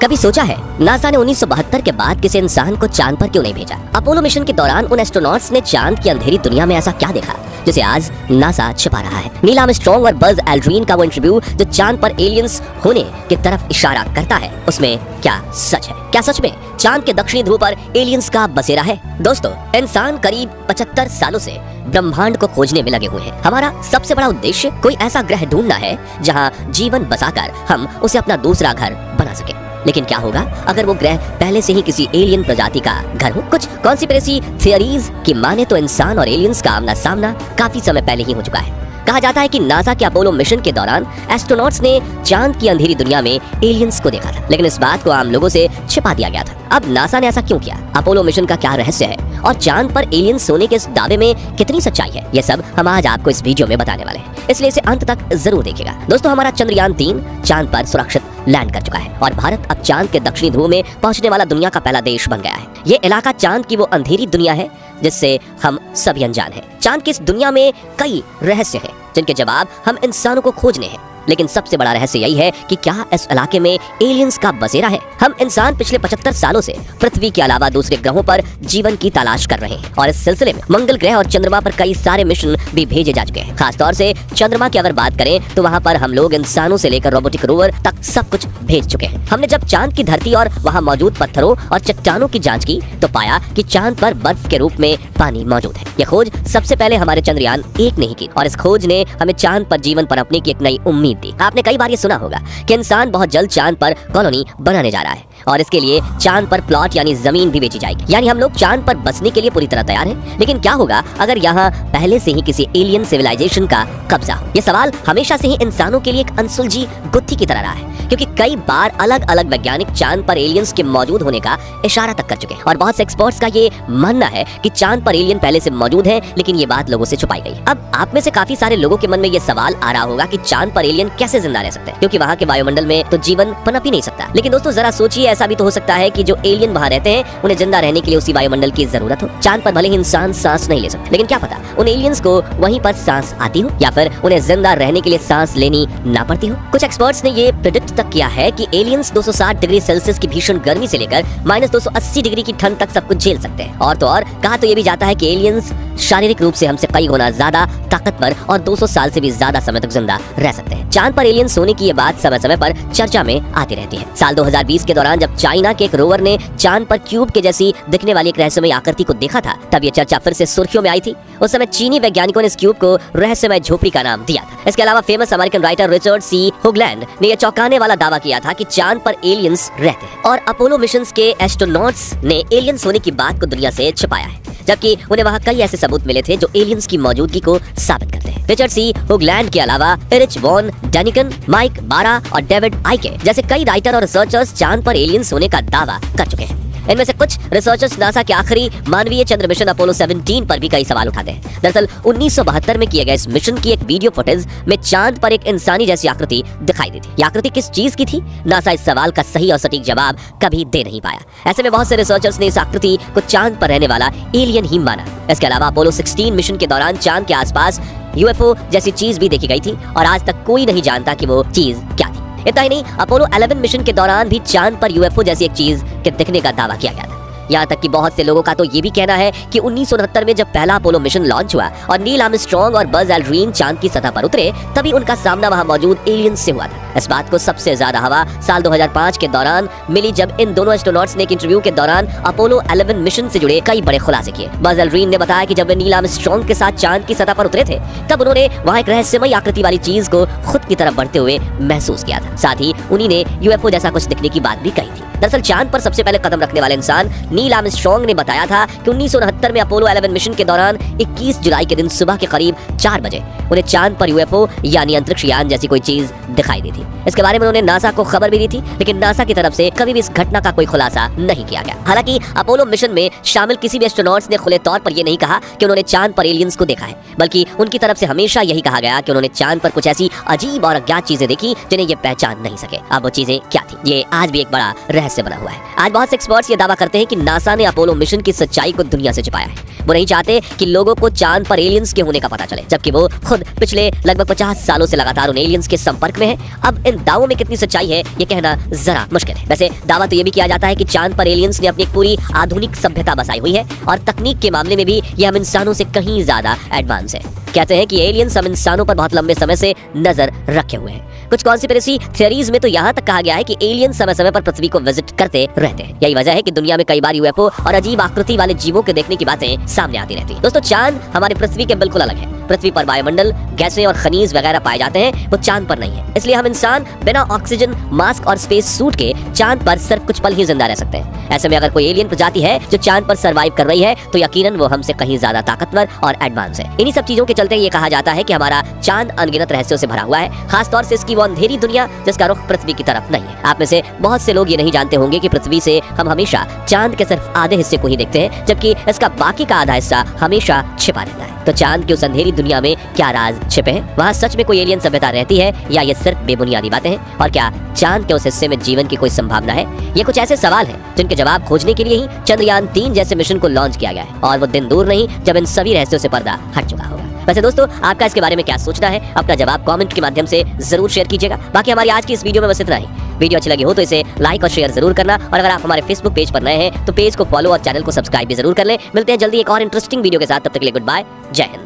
कभी सोचा है नासा ने 1972 के बाद किसी इंसान को चांद पर क्यों नहीं भेजा? अपोलो मिशन के दौरान उन एस्ट्रोनॉट्स ने चांद की अंधेरी दुनिया में ऐसा क्या देखा जिसे आज नासा छिपा रहा है? नील आर्मस्ट्रांग और बज एल्ड्रिन का वो इंटरव्यू जो चांद पर एलियंस होने की तरफ इशारा करता है, उसमें क्या सच है? क्या सच में चांद के दक्षिणी ध्रुव पर एलियंस का बसेरा है? दोस्तों, इंसान करीब 75 सालों से ब्रह्मांड को खोजने में लगे हुए हैं। हमारा सबसे बड़ा उद्देश्य कोई ऐसा ग्रह ढूंढना है जहां जीवन बसाकर हम उसे अपना दूसरा घर बना सके। लेकिन क्या होगा अगर वो ग्रह पहले से ही किसी एलियन प्रजाति का घर हो? कुछ कॉन्स्पिरेसी थियरीज की माने तो इंसान और एलियंस का आमना सामना काफी समय पहले ही हो चुका है। कहा जाता है कि नासा के अपोलो मिशन के दौरान एस्ट्रोनॉट्स ने चांद की अंधेरी दुनिया में एलियंस को देखा था, लेकिन इस बात को आम लोगों से छिपा दिया गया था। अब नासा ने ऐसा क्यों किया? अपोलो मिशन का क्या रहस्य है और चांद पर एलियंस होने के इस दावे में कितनी सच्चाई है? ये सब हम आज आपको इस वीडियो में बताने वाले हैं, इसलिए इसे अंत तक जरूर देखिएगा। दोस्तों, हमारा चंद्रयान 3 चांद पर सुरक्षित लैंड कर चुका है और भारत अब चांद के दक्षिणी ध्रुव में पहुंचने वाला दुनिया का पहला देश बन गया है। ये इलाका चांद की वो अंधेरी दुनिया है जिससे हम सभी अनजान हैं। चांद की इस दुनिया में कई रहस्य हैं जिनके जवाब हम इंसानों को खोजने हैं, लेकिन सबसे बड़ा रहस्य यही है कि क्या इस इलाके में एलियंस का बसेरा है? हम इंसान पिछले 75 सालों से पृथ्वी के अलावा दूसरे ग्रहों पर जीवन की तलाश कर रहे हैं और इस सिलसिले में मंगल ग्रह और चंद्रमा पर कई सारे मिशन भी भेजे जा चुके हैं। खासतौर से चंद्रमा की अगर बात करें तो वहाँ पर हम लोग इंसानों से लेकर रोबोटिक रोवर तक सब कुछ भेज चुके हैं। हमने जब चांद की धरती और वहाँ मौजूद पत्थरों और चट्टानों की जाँच की तो पाया कि चांद पर बर्फ के रूप में पानी मौजूद है। यह खोज सबसे पहले हमारे चंद्रयान 1 ने ही की और इस खोज ने हमें चांद पर जीवन पनपने की एक नई उम्मीद दी। आपने कई बार ये सुना होगा कि इंसान बहुत जल्द चांद पर कॉलोनी बनाने जा रहा है और इसके लिए चांद पर प्लॉट यानी जमीन भी बेची जाएगी, यानी हम लोग चांद पर बसने के लिए पूरी तरह तैयार हैं। लेकिन क्या होगा अगर यहाँ पहले से ही किसी एलियन सिविलाइजेशन का कब्जा हो? ये सवाल हमेशा से ही इंसानों के लिए एक अनसुलझी गुत्थी की तरह रहा है, क्योंकि कई बार अलग अलग वैज्ञानिक चांद पर एलियंस के मौजूद होने का इशारा तक कर चुके हैं और बहुत से एक्सपर्ट्स का ये मानना है कि चांद पर एलियन पहले से मौजूद है, लेकिन ये बात लोगों से छुपाई गई। अब आप में से काफी सारे लोगों के मन में ये सवाल आ रहा होगा कि चांद पर एलियन कैसे जिंदा रह सकते हैं, क्योंकि वहाँ के वायुमंडल में तो जीवन पनप ही नहीं सकता। लेकिन दोस्तों, जरा सोचिए, ऐसा भी तो हो सकता है कि जो एलियन वहाँ रहते हैं उन्हें जिंदा रहने के लिए उसी वायुमंडल की जरूरत हो। चांद पर भले ही इंसान सांस नहीं ले सकते, लेकिन क्या पता उन एलियंस को वहीं पर सांस आती हो या फिर उन्हें जिंदा रहने के लिए सांस लेनी ना पड़ती हो। कुछ एक्सपर्ट्स ने ये प्रेडिक्ट तक किया है कि एलियंस 260 डिग्री सेल्सियस की भीषण गर्मी से लेकर -280 डिग्री की ठंड तक सब कुछ झेल सकते हैं। और तो और कहा तो ये भी जाता है कि एलियंस शारीरिक रूप से हमसे कई गुना ज्यादा ताकतवर और 200 साल से भी ज्यादा समय तक जिंदा रह सकते हैं। चांद पर एलियंस होने की ये बात समय समय पर चर्चा में आती रहती है। साल 2020 के दौरान जब चाइना के एक रोवर ने चांद पर क्यूब के जैसी दिखने वाली एक रहस्यमय आकृति को देखा था, तब ये चर्चा फिर से सुर्खियों में आई थी। उस समय चीनी वैज्ञानिकों ने इस क्यूब को रहस्यमय झोपड़ी का नाम दिया था। इसके अलावा फेमस अमेरिकन राइटर रिचर्ड सी होगलैंड ने यह चौंकाने वाला दावा किया था कि चांद पर एलियंस रहते हैं और अपोलो मिशंस के एस्ट्रोनॉट्स ने एलियंस होने की बात को दुनिया से छिपाया है, जबकि उन्हें वहाँ कई ऐसे सबूत मिले थे जो एलियंस की मौजूदगी को साबित करते हैं। रिचर्ड सी होगलैंड के अलावा एरिच वॉन डेनिकन, माइक बारा और डेविड आइके जैसे कई राइटर और रिसर्चर्स चांद पर एलियंस होने का दावा कर चुके हैं। इनमें से कुछ रिसर्चर्स नासा के आखिरी मानवीय चंद्र मिशन अपोलो 17 पर भी कई सवाल उठाते हैं। दरअसल 1972 में किए गए इस मिशन की एक वीडियो फुटेज में चांद पर एक इंसानी जैसी आकृति दिखाई दी थी। ये आकृति किस चीज की थी? नासा इस सवाल का सही और सटीक जवाब कभी दे नहीं पाया। ऐसे में बहुत से रिसर्चर्स ने इस आकृति को चांद पर रहने वाला एलियन ही माना। इसके अलावा अपोलो 16 मिशन के दौरान चांद के आसपास यूएफओ जैसी चीज भी देखी गई थी और आज तक कोई नहीं जानता कि वो चीज क्या थी। इतना ही नहीं, अपोलो 11 मिशन के दौरान भी चांद पर यूएफओ जैसी एक चीज के दिखने का दावा किया गया था। यहाँ तक कि बहुत से लोगों का तो ये भी कहना है कि 1969 में जब पहला अपोलो मिशन लॉन्च हुआ और नील आर्मस्ट्रांग और बज एल्ड्रिन चांद की सतह पर उतरे, तभी उनका सामना वहाँ मौजूद एलियंस से हुआ था। इस बात को सबसे ज्यादा हवा साल 2005 के दौरान मिली, जब इन दोनों एस्ट्रोनॉट्स ने एक इंटरव्यू के दौरान अपोलो 11 मिशन से जुड़े कई बड़े खुलासे किए। बज एल्ड्रिन ने बताया कि जब वे नील आर्मस्ट्रांग के साथ चांद की सतह पर उतरे थे, तब उन्होंने वहाँ एक रहस्यमय आकृति वाली चीज को खुद की तरफ बढ़ते हुए महसूस किया था। साथ ही उन्हीं ने यूएफओ जैसा कुछ दिखने की बात भी कही थी। दरअसल चांद पर सबसे पहले कदम रखने वाले इंसान नील आर्मस्ट्रांग ने बताया था कि 1969 में अपोलो 11 मिशन के दौरान 21 जुलाई के दिन सुबह के करीब 4 बजे उन्हें चांद पर यूएफओ यानी अंतरिक्ष यान जैसी कोई चीज दिखाई दी थी। इसके बारे में उन्होंने नासा को खबर भी दी थी, लेकिन नासा की तरफ से कभी भी इस घटना का कोई खुलासा नहीं किया गया। हालांकि अपोलो मिशन में शामिल किसी भी एस्ट्रोनॉट्स ने खुले तौर पर यह नहीं कहा कि उन्होंने चांद पर एलियंस को देखा है, बल्कि उनकी तरफ से हमेशा यही कहा गया कि उन्होंने चांद पर कुछ ऐसी अजीब और अज्ञात चीजें देखी जिन्हें ये पहचान नहीं सके। अब वो चीजें क्या थी, ये आज भी एक बड़ा रहस्य बना हुआ है। आज बहुत से एक्सपर्ट्स ये दावा करते हैं कि नासा ने अपोलो मिशन की सच्चाई को दुनिया से छिपाया है। वो नहीं चाहते कि लोगों को चांद पर एलियंस के होने का पता चले, जबकि वो खुद पिछले लगभग 50 सालों से लगातार उन एलियंस के संपर्क में है। अब इन दावों में कितनी सच्चाई है ये कहना जरा मुश्किल है। वैसे दावा तो ये भी किया जाता है कि चांद पर एलियंस ने अपनी एक पूरी आधुनिक सभ्यता बसाई हुई है और तकनीक के मामले में भी ये हम इंसानों से कहीं ज्यादा एडवांस है। कहते हैं कि एलियंस हम इंसानों पर बहुत लंबे समय से नजर रखे हुए हैं। कुछ कॉन्स्पिरेसी थियरीज में तो यहाँ तक कहा गया है कि एलियन समय समय पर पृथ्वी को विजिट करते रहते हैं। यही वजह है कि दुनिया में कई बार यूएफओ और अजीब आकृति वाले जीवों के देखने की बातें सामने आती रहती हैं। दोस्तों, चांद हमारी पृथ्वी के बिल्कुल अलग है। पृथ्वी पर वायुमंडल, गैसें और खनिज वगैरह पाए जाते हैं, वो चांद पर नहीं है। इसलिए हम इंसान बिना ऑक्सीजन मास्क और स्पेस सूट के चांद पर सिर्फ कुछ पल ही जिंदा रह सकते हैं। ऐसे में अगर कोई एलियन प्रजाति है जो चांद पर सर्वाइव कर रही है तो यकीनन वो हमसे कहीं ज्यादा ताकतवर और एडवांस है। इन्हीं सब चीजों के चलते ये कहा जाता है कि हमारा चांद अनगिनत रहस्यों से भरा हुआ है, खासतौर से इसकी वो अंधेरी दुनिया जिसका रुख पृथ्वी की तरफ नहीं है। आप में से बहुत से लोग ये नहीं जानते होंगे कि पृथ्वी से हम हमेशा चांद के सिर्फ आधे हिस्से को ही देखते हैं, जबकि इसका बाकी का आधा हिस्सा हमेशा छिपा रहता है। तो चांद की उस अंधेरी दुनिया में क्या राज छिपे हैं? वहाँ सच में कोई एलियन सभ्यता रहती है या ये सिर्फ बेबुनियादी बातें हैं? और क्या चांद के उस हिस्से में जीवन की कोई संभावना है? ये कुछ ऐसे सवाल हैं जिनके जवाब खोजने के लिए ही चंद्रयान 3 जैसे मिशन को लॉन्च किया गया है और वो दिन दूर नहीं जब इन सभी रहस्यों से पर्दा हट चुका होगा। वैसे दोस्तों, आपका इसके बारे में क्या सोचना है? अपना जवाब कमेंट के माध्यम से जरूर शेयर कीजिएगा। बाकी हमारी आज की इस वीडियो में बस इतना ही। वीडियो अच्छी लगी हो तो इसे लाइक और शेयर जरूर करना, और अगर आप हमारे फेसबुक पेज पर नए हैं तो पेज को फॉलो और चैनल को सब्सक्राइब भी जरूर कर लें। मिलते हैं जल्दी एक और इंटरेस्टिंग वीडियो के साथ, तब तक के लिए गुड बाय, जय हिंद।